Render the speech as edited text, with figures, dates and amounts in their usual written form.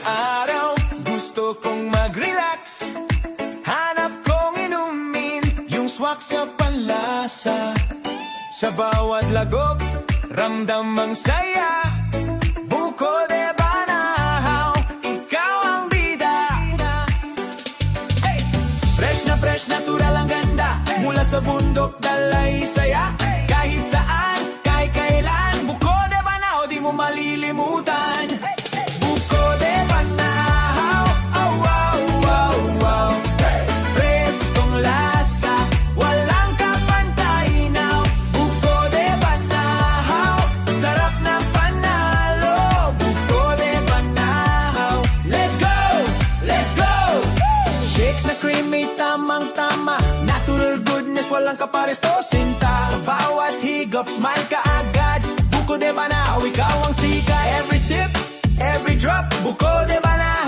araw gusto kong mag-relax, hanap kong inumin yung swak sa panlasa. Sa bawat lagop, ramdam ang saya. Buko de Banahaw, ikaw ang bida. Hey! Fresh, natural ang ganda. Mula sa bundok, dalay saya. Kahit saan, kahit kailan, Buko de Banahaw, di mo malilimutan. Buko de Banahaw, oh wow, wow, wow. Preskong lasa, walang kapantay now. Buko de Banahaw, sarap na panalo. Buko de Banahaw, let's go, let's go. Shakes na creamy, tamang-tama. Natural goodness, walang kapares to sinta. Sa bawat higop, smile ka agad. Buko de Banahaw, ikaw ang sika. Every sip, every drop, Buko de Banahaw.